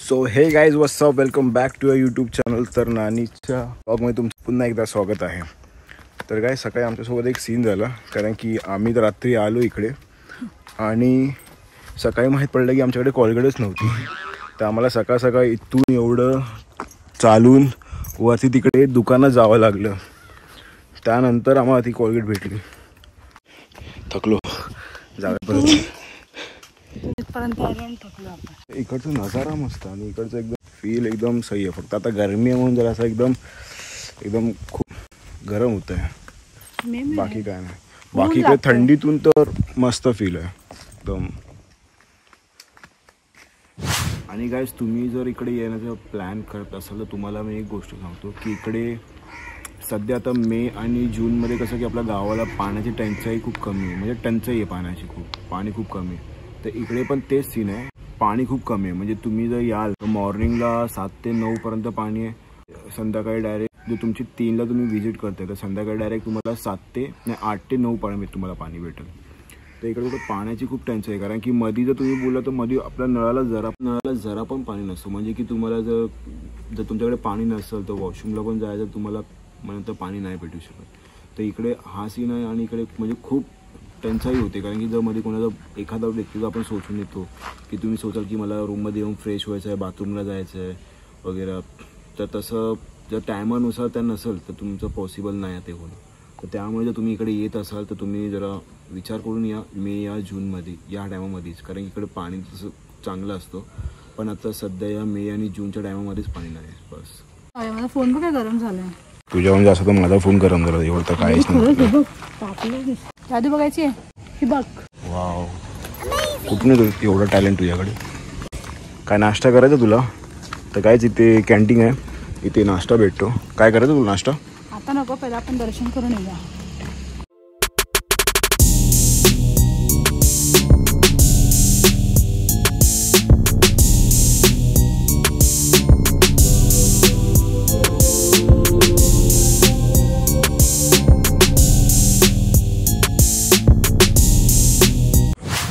So hey guys what's up, welcome back to your YouTube channel. तर नानीच्या ब्लॉगमध्ये तुमचं पुन्हा एकदा स्वागत आहे. तर काय सकाळी आमच्यासोबत एक सीन झाला, कारण की आम्ही तर रात्री आलो इकडे आणि सकाळी माहीत पडलं की आमच्याकडे कॉलगेटच नव्हती. तर आम्हाला सकाळ सकाळ इथून एवढं चालून वरती तिकडे दुकानात जावं लागलं. त्यानंतर आम्हाला ती कॉलगेट भेटली. थकलो जागा इकडचा नजारा मस्त आणि इकडचं एकदम फील एकदम सही आहे. फक्त आता गरमी आहे म्हणून जरा असं एकदम खूप गरम होत आहे. बाकी काय नाही. बाकी इकडे थंडीतून तर मस्त फील आहे एकदम. आणि गाईज तुम्ही जर इकडे येण्याचा प्लॅन करत असाल तर तुम्हाला मी एक गोष्ट सांगतो की इकडे सध्या आता मे आणि जूनमध्ये कसं की आपल्या गावाला पाण्याची टंचाई खूप कमी आहे. म्हणजे टंचाई आहे पाण्याची, पाणी खूप कमी आहे. तर इकडे पण तेच सीन आहे, पाणी खूप कमी आहे. म्हणजे तुम्ही जर याल तर मॉर्निंगला 7 ते 9 पर्यंत पाणी आहे. संध्याकाळी डायरेक्ट जर तुमची 3ला तुम्ही व्हिजिट करताय तर संध्याकाळी डायरेक्ट तुम्हाला 8 ते 9 पर्यंत तुम्हाला पाणी भेटेल. तर इकडे पाण्याची खूप टंचाई आहे. कारण की मध्ये जर तुम्ही बोलला तर मध्ये आपल्या नळाला जरा पण पाणी नसतं. म्हणजे की तुम्हाला जर तुमच्याकडे पाणी नसेल तर वॉशरूमला पण जायचं तुम्हाला नंतर पाणी नाही भेटू शकत. तर इकडे हा सीन आहे आणि इकडे म्हणजे खूप टंचाई होते. कारण की जर मध्ये कोणाचा एखादा व्यक्तीचा आपण सोचून येतो की तुम्ही सोचाल की मला रूममध्ये येऊन फ्रेश व्हायचं आहे, बाथरूमला जायचं आहे वगैरे, तर तसं जर टायमानुसार त्या नसेल तर तुमचं पॉसिबल नाही आहे ते होणं. तर त्यामुळे जर तुम्ही इकडे येत असाल तर तुम्ही जरा विचार करून या मे या जूनमध्ये या टायमामध्येच. कारण इकडे पाणी तसं चांगलं असतं, पण आता सध्या या मे आणि जूनच्या टायमामध्येच पाणी नाही आहे. बस माझा फोन पण काय गरम झाला आहे. तुझ्याहून जास्त तर माझा फोन गरम झाला. एवढं तर काहीच नाही. जादू बघायची आहे ही बघ. वाव, कुठून येतो एवढं टॅलेंट तुझ्याकडे? काय नाश्ता करायचा तुला? तर कायच इथे कॅन्टीन आहे, इथे नाश्ता भेटतो. काय करायचं तुला नाश्ता? आता नको, पहिला आपण दर्शन करून येऊया.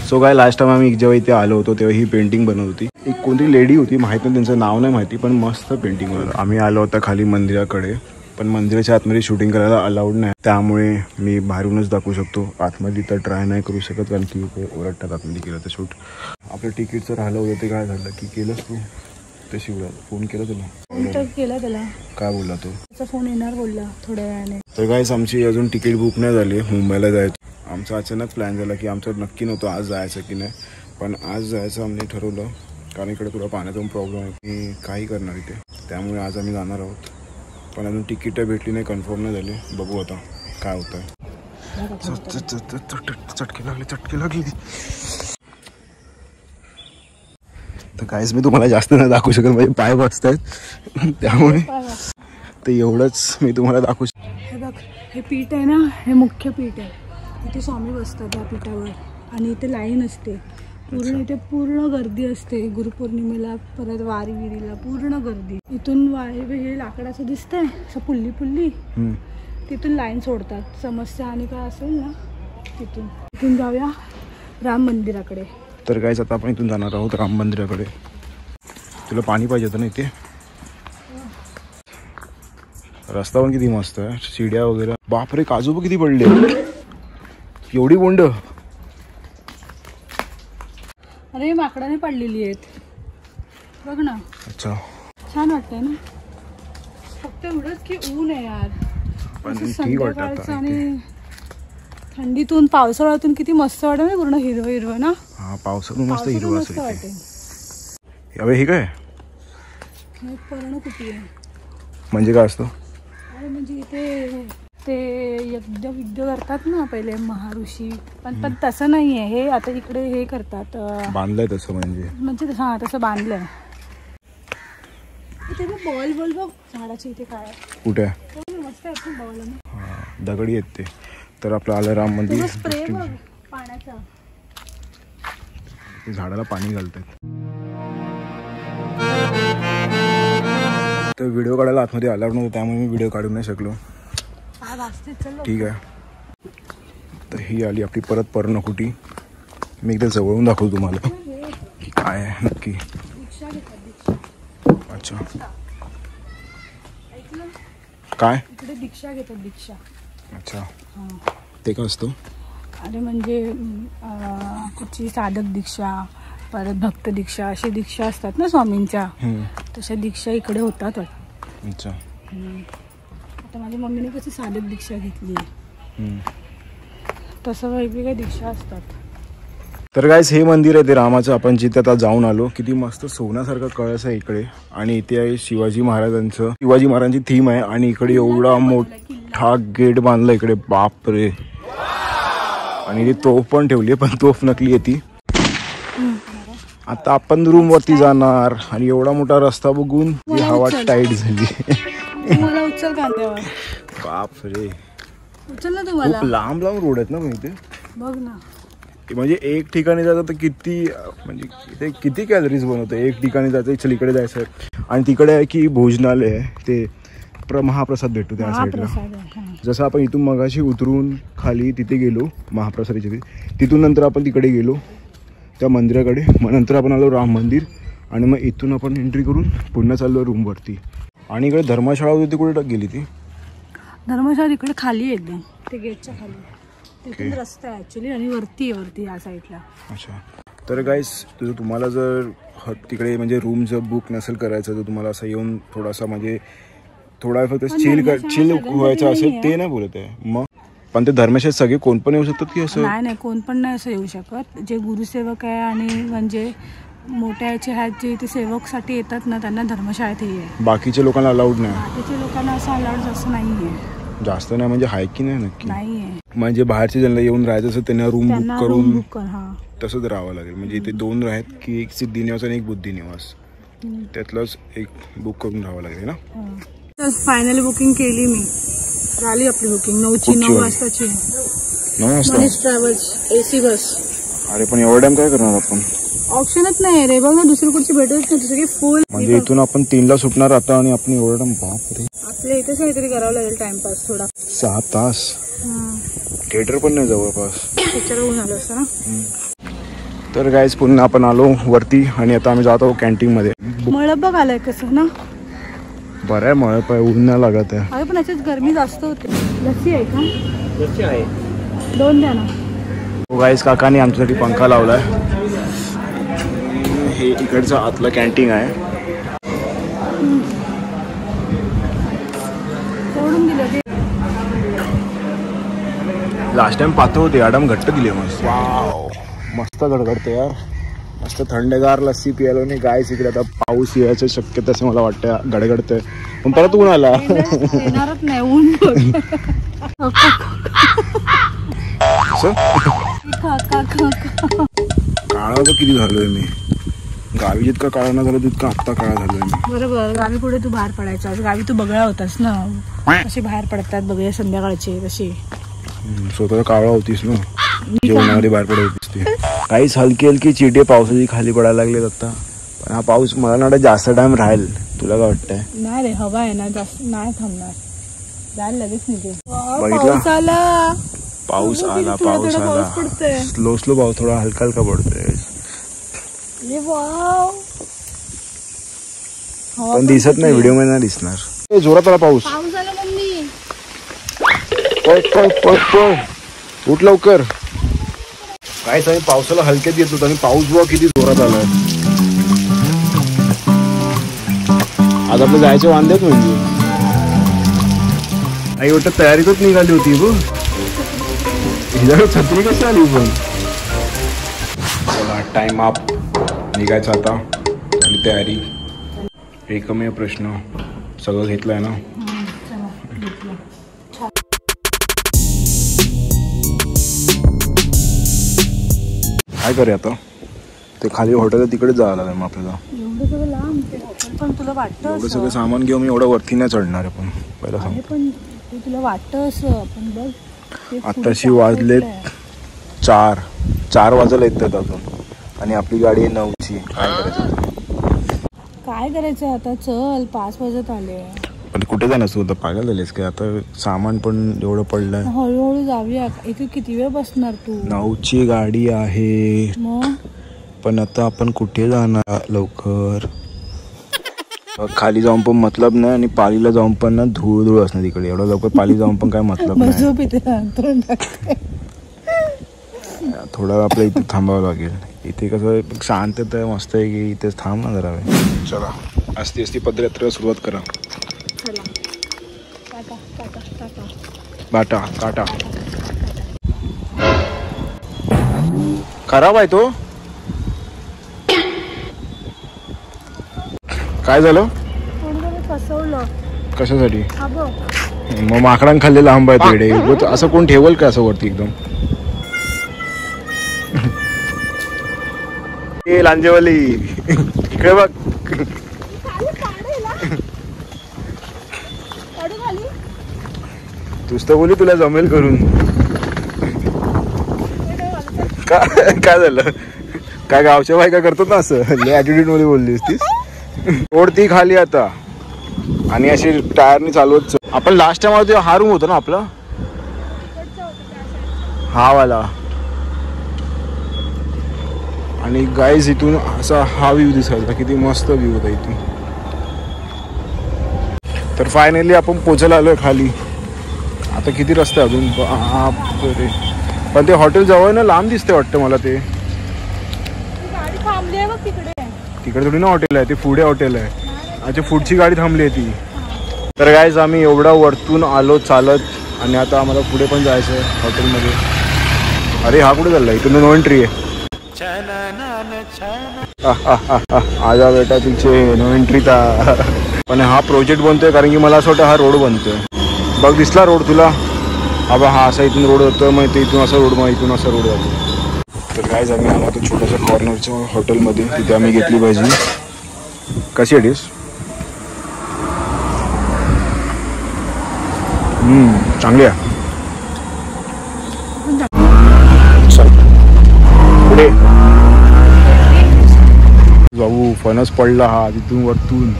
सो काय लास्ट टाइम आम्ही जेव्हा इथे आलो होतो तेव्हा ही पेंटिंग बनवत होती. एक कोणती लेडी होती, माहीत नाही त्यांचं नाव नाही माहिती, पण मस्त पेंटिंग बनवलं. आम्ही आलो होता खाली मंदिराकडे, पण मंदिराच्या आतमध्ये शूटिंग करायला अलाउड नाही. त्यामुळे मी बाहेरूनच दाखवू शकतो, आतमध्ये तर ट्राय नाही करू शकत कारण की ते ओरडतात आतमध्ये केलं तर शूट. आपलं तिकीटचं राहिलं होतं ते काय झालं की केलंच तू ते शिवला? फोन केला तुला? केला त्याला. काय बोलला तो? त्याचा फोन येणार बोलला थोड्या वेळाने. तर गाईस आमची अजून तिकीट बुक नाही झाली मुंबईला जायचं. आमचा अचानक प्लॅन झाला की आमचं नक्की नव्हतं आज जायचं की नाही, पण आज जायचं आम्ही ठरवलं. कारण इकडे तुला पाण्याचा प्रॉब्लेम आहे की काही करणार इथे, त्यामुळे आज आम्ही जाणार आहोत. पण अजून तिकीट भेटली नाही, कन्फर्म नाही झाली. बघू आता काय होतं आहे. चटके लागली. तर काहीच मी तुम्हाला जास्त नाही दाखवू शकत, माझे पाय बसत आहेत त्यामुळे ते एवढंच मी तुम्हाला दाखवू शकतो. हे बघ, हे पीठ आहे ना, हे मुख्य पीठ आहे. इथे स्वामी बसतात त्या पीठावर आणि इथे लाईन असते पूर्ण. इथे पूर्ण गर्दी असते गुरुपौर्णिमेला, परत वारीला पूर्ण गर्दी. इथून हे लाकडाचं दिसतंय असं पुल्ली तिथून लाईन सोडतात. समस्या आणि काय असेल ना तिथून जाऊया राम मंदिराकडे. तर काहीच आता आपण इथून जाणार आहोत राम मंदिराकडे. तुला पाणी पाहिजे होतं ना इथे? रस्ता पण किती मस्त आहे, शिड्या वगैरे. बापरे, काजू पण किती पडले, एवढी बोंड. अरे माकडाने पडलेली आहेत बघ ना. अच्छा, छान वाटतंय ना. फक्त एवढंच की ऊन आहे यार, पण ठीक वाटतं. आणि थंडीतून पावसाळ्यातून किती मस्त वाटत ना, पूर्ण हिरवं ना. हा, पावसातून मस्त हिरवं असं वाटते. अबे हे काय पर्णकुटी आहे? म्हणजे काय असतं? अरे म्हणजे इथे ते यज्ञ करतात ना पहिले महाऋषी, पण तसं नाही आहे हे. आता इकडे हे करतात, बांधलंय तसं म्हणजे हा तसं बांधलंय. इथे बॉल बघ झाडाच्या इथे. काय कुठे? मस्त आहे बॉल ना, दगडी आहेत ते. तर आपलं आलं राम मंदिर. स्प्रे बघ पाण्याचा, झाडाला पाणी घालतात. तर व्हिडिओ काढायला आतमध्ये अलाउड नव्हतं, त्यामुळे मी व्हिडिओ काढू नाही शकलो. ठीक आहे. तर ही आली आपली परत पर्णकुटी. मी एकदा जवळून दाखवतो तुम्हाला की काय आहे नक्की. अच्छा काय इकडे दीक्षा घेतात दीक्षा. अच्छा हां ते काय असतं? अरे म्हणजे कुठची साधक दीक्षा परत भक्त दीक्षा अशी दीक्षा असतात ना स्वामींच्या, तशा दीक्षा इकडे होतात. अच्छा आता माझ्या मम्मीने कशी साधक दीक्षा घेतली तसं वेगवेगळ्या दीक्षा असतात. तर गाईस हे मंदिर आहे ते रामाचं, आपण जिथे आता जाऊन आलो. किती मस्त सोन्यासारखा कळस आहे इकडे आणि इथे आहे शिवाजी महाराजांची थीम आहे आणि इकडे एवढा मोठा गेट बांधला इकडे, बाप रे. आणि इथे तोफ पण ठेवली आहे, पण तोफ नकली आहे ती. आता आपण रूम वरती जाणार आणि एवढा मोठा रस्ता बघून हवा टाईट झाली. मला उचल कांद्यावर, बाप रे. उचल ना तुम्हाला. खूप लांब लांब रोड आहेत ना पण इथे, बघ ना. म्हणजे एक ठिकाणी जायचं तर किती, म्हणजे इथे किती कॅलरीज बनवतं. एक ठिकाणी जायचं, चल इकडे जायचं आणि तिकडे आहे की भोजनालय आहे, ते महाप्रसाद भेटतो त्या साईडला. जसं आपण इथून मगाशी उतरून खाली तिथे गेलो महाप्रसादाच्या तिथून नंतर आपण तिकडे गेलो त्या मंदिराकडे, मग नंतर आपण आलो राम मंदिर आणि मग इथून आपण एंट्री करून पुन्हा चाललो रूमवरती. आणि इकडे धर्मशाळा होती, कुठे गेली ती? धर्मशाळा इकडे खाली आहे एकदम, ते गेटच्या खाली. तिथून रस्ता आहे ॲक्च्युली आणि वरती या साईडला. अच्छा. तर गाईस तुम्हाला जर तिकडे म्हणजे रूम जर बुक नसेल करायचं तर तुम्हाला असं येऊन थोडासा म्हणजे थोडा फक्त चिल व्हायचं असेल ते नाही बोलत आहे मग. पण ते धर्मशाळेत सगळे कोण पण येऊ शकतात की असं? नाही कोण पण नाही असं येऊ शकत. जे गुरुसेवक आहे आणि म्हणजे मोठ्या याचे आहेत जे इथे सेवकसाठी येतात ना त्यांना धर्मशाळेत हे आहे. बाकीच्या लोकांना अलाउड नाही? बाकीच्या लोकांना असं अलाउड असं नाही आहे. जास्त नाही म्हणजे हाय की नाही नक्की नाही आहे. म्हणजे बाहेरच्या ज्यांना येऊन राहायचं असं त्यांना रूम बुक करून हां तसंच राहावं लागेल. म्हणजे इथे 2 आहेत की एक सिद्धिनिवास आणि एक बुद्धिनिवास, त्यातलंच एक बुक करून राहावं लागेल ना. तर फायनली बुकिंग केली मी, झाली आपली बुकिंग 9 वाजताची. 9 वाजता मनीष ट्रॅव्हल्स AC बस. अरे पण एवढा टाइम काय करणार आपण? ऑप्शनच नाही रे, बघ ना दुसरी कुठची भेटत नाही, सगळी फुल. म्हणजे इथून आपण 3ला सुटणार आता आणि आपण एवढा टाइम, बाप रे. आपल्या इथेच काहीतरी करावं लागेल टाइमपास थोडा. 6 तास थिएटर पण नाही जवळपास, पिक्चर होऊन आलं असं ना. तर गाईज पुन्हा आपण आलो वरती आणि आता आम्ही जातो कॅन्टीन मध्ये. मळप बघ आलाय कसं ना, बरं आहे मळप आहे, ऊन नाही लागत आहे. अरे पण याच्यात गरमी जास्त होते. लस्सी आहे का? लस्सी आहे, 2 द्या ना. गाईज काकाने आमच्यासाठी पंखा लावलाय. हे इकडचं आतलं कॅन्टीन आहे. सोडून दिलं ते. लास्ट टाइम पाहतो होते मॅडम, घट्ट दिले मस्त. वाव मस्त गडगडते यार, मस्त थंडगार लस्सी प्यायला. नाही गायस इकडे आता पाऊस यायची शक्यता असं मला वाटतं, गडगडतंय पण परत ऊन आला. येणारच नाही ऊन. काळा तर किती झालोय मी, गावी जितका काळा ना झाला तितका आत्ता काळा झालोय मी. बरोबर, गावी पुढे तू बाहेर पडायचा, गावी तू बगळा होतास ना, कशी बाहेर पडतात बघूया संध्याकाळचे तशी. स्वतः काळा होतीस ना, जेवणामध्ये बाहेर पडत होतीस ती. काहीच हलकी हलकी चिटे पावसाची खाली पडायला लागलेत आता. पण हा पाऊस मला ना जास्त टाइम राहील, तुला काय वाटतंय? नाही रे, हवा आहे ना जास्त, नाही थांबणार, जायला लगेच निघेल. बघितला पाऊस आला, पाऊस आला, स्लो स्लो पाऊस, थोडा हलका हलका पडतोय. पण दिसत नाही, व्हिडिओ मध्ये नाही दिसणार. जोरात आला पाऊस. उठ लवकर. काय सांग, पावसाला हलक्यात येत होता आणि पाऊस बघा किती जोरात आलाय. आज आपलं जायचे वांदेच म्हणजे आई वाटत तयारीतच निघाली होती बघ. हिच्याकडे छत्री कशी आली पण. चला टाइम अप, निघायचं आता आणि तयारी. एकमेव प्रश्न, सगळं घेतलंय ना? काय करे आता, ते खाली हॉटेल तिकडे जायला लागेल मग आपल्याला. एवढं सगळं लांब ते हॉटेल, पण तुला वाटतं एवढं सगळं सामान घेऊन मी एवढं वरती नाही चढणार आहे. पण पहिला सांग, पण ते तुला वाटतं असं, पण बघ आताशी वाजलेत 4 वाजायला येतात अजून आणि आपली गाडी आहे 9ची. काय करायचं आता, चल 5 वाजत आले. पण कुठे जाणार तू आता, पागल झालीस काय? आता सामान पण एवढं पडलंय. हळूहळू जाऊया, इथे किती वेळ बसणार तू? 9ची गाडी आहे मग. पण आता आपण कुठे जाणार लवकर? खाली जाऊन पण मतलब नाही आणि पालीला जाऊन पण ना धूळ धूळ असणार तिकडे. एवढं लवकर पाली जाऊन पण काय मतलब नाही. थोडा आपल्या इथे थांबावं लागेल. इथे कसं शांतता मस्त आहे की इथेच थांब ना जरा. चला असती असती पदयात्रेला सुरुवात करा. बाटा काटा खराब आहे तो. काय झालं? फसवलं. कशासाठी? मग माकडांनी खाल्लेला आंबा आहे तिकडे. असं कोण ठेवल का असं वरती एकदम? ए लांजेवाली इकडे बघ. तूच तर बोली तुला जमेल करून. काय झालं? काय गावच्या बायका करतो ना असं ऍटिट्यूड मध्ये बोललीस तीस. ओढती खाली आता आणि अशी टायरनी चालवत. आपण लास्ट टाइम आलो हा रूम होता ना आपला, हा वाला. आणि गाईज इथून असा हा व्ह्यू दिसायचा. किती मस्त व्ह्यू होता इथून. तर फायनली आपण पोचायला आलोय खाली. आता किती रस्ते अजून. पण ते हॉटेल जवळ ना लांब दिसते वाटतं मला. ते तिकडे थोडी ना हॉटेल आहे, ते पुढे हॉटेल आहे. अच्छा पुढची गाडी थांबली आहे ती. तर गाईज आम्ही एवढा वरतून आलो चालत आणि आता आम्हाला पुढे पण जायचं आहे हॉटेलमध्ये. अरे हा कुठे चालला? इथून नो एंट्री आहे. आजा बेटा तिचे नो एंट्री था. पण हा प्रोजेक्ट बनतोय कारण की मला असं वाटतं हा रोड बनतोय. बघ दिसला रोड तुला? हा हा असा इथून रोड होतो, मग ते इथून असा रोड, मग इथून असा रोड जातो. तर गाईज आम्ही आलो होतो छोट्याशा कॉर्नरच्या हॉटेलमध्ये. तिथे आम्ही घेतली भाजी. कशी आहे डिश? चांगली आहे. पुढे जाऊ. फणस पडला हा तिथून वरतून.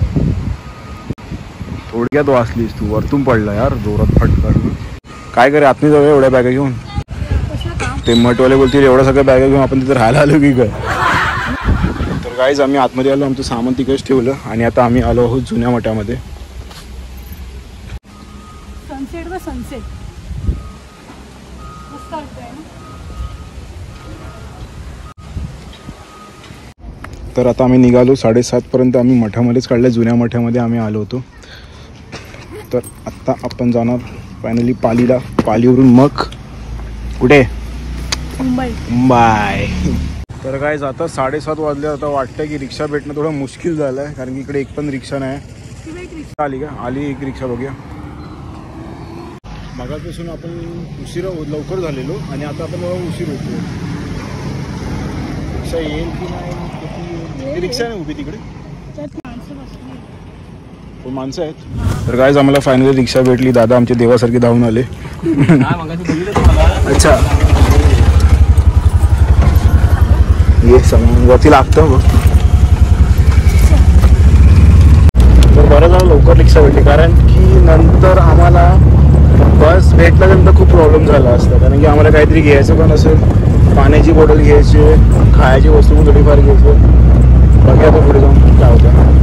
थोडक्यात वाचलीस तू. वरतून पडला यार जोरात फटका. काय करे आतनी जाऊया एवढ्या बॅगा घेऊन. ते मटवाले बोलतील एवढ्या सगळ्या बॅगा घेऊन आपण तिथे राहायला आलो की काय. तर गाईज आम्ही आतमध्ये आलो. आमचं सामान तिकडेच ठेवलं आणि आता आम्ही आलो आहोत जुन्या मठामध्ये. सनसेट व सनसेट मस्त वाटतंय ना. तर आता आम्ही निघालो 7:30 पर्यंत. आम्ही मठामध्येच काढल्या. जुन्या मठामध्ये आम्ही आलो होतो. तर आत्ता आपण जाणार फायनली पालीला. पालीवरून मग कुठे? मुंबई. तर गाईज आता 7:30 वाजले. आता वाटतं की रिक्षा भेटणं थोडं मुश्किल झालं आहे कारण की इकडे एक पण रिक्षा नाही. आली का? आली एक रिक्षा. बघूया. मगापासून आपण उशिरा लवकर झालेलो आणि आता आपण उशीर होतो. रिक्षा येईल की नाही? रिक्षा नाही उभी तिकडे. पण माणसं आहेत. तर गाईज आम्हाला फायनली रिक्षा भेटली. दादा आमचे देवासारखे धावून आले. अच्छा ये सांग वरती लागतं बघ. तर बरं झालं लवकर रिक्षा भेटली कारण की नंतर आम्हाला बस भेटल्यानंतर खूप प्रॉब्लेम झाला असता. कारण की आम्हाला काहीतरी घ्यायचं पण असेल. पाण्याची बॉटल घ्यायची, खायची वस्तू पण थोडीफार घ्यायचं. बाकी आता पुढे जाऊन काय होतं.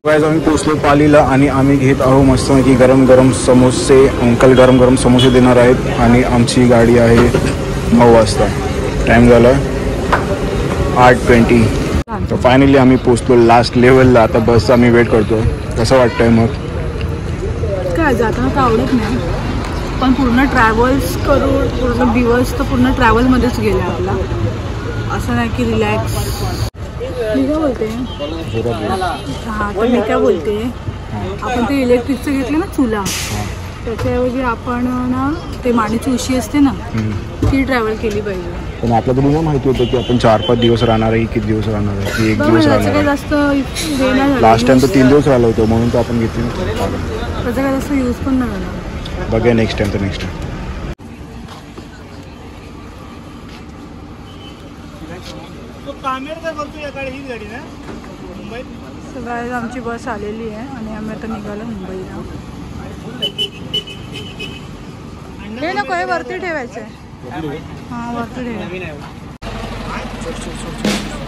गाईज आम्ही पोचलो पालीला आणि आम्ही घेत आहोत मस्तपैकी गरम गरम समोसे. अंकल गरम गरम समोसे देणार आहेत आणि आमची गाडी आहे 9 वाजता. टाईम झाला 8:20. तर फायनली आम्ही पोचलो लास्ट लेवलला. आता बस आम्ही वेट करतो. कसं वाटतंय मग? काय जाताना तर आवडत नाही पण पूर्ण ट्रॅव्हल्स करून पूर्ण दिवस तर पूर्ण ट्रॅव्हलमध्येच गेला आपला. असं नाही की रिलॅक्स. मी काय बोलते हां तर मी काय बोलते आपण ते इलेक्ट्रिकचं घेतलं ना चुला, त्याच्याऐवजी आपण ना ते माडीची उशी असते ना ती ट्रॅव्हल केली पाहिजे. पण आपल्याला तुम्ही माहिती होतं की आपण 4-5 दिवस राहणार आहे. किती दिवस राहणार आहे की 1 दिवस राहणार आहे. जास्त लास्ट टाइम तर 3 दिवस राहिलो होतो म्हणून तर आपण घेतली. त्याचा काय जास्त यूज पण नाही झाला. बघा नेक्स्ट टाइम. तर नेक्स्ट टाइम सगळ्या आमची बस आलेली आहे आणि आम्ही आता निघालो मुंबईला. हे नको हे वरती ठेवायचं आहे. हां वरती ठेवा. चल चल चल चल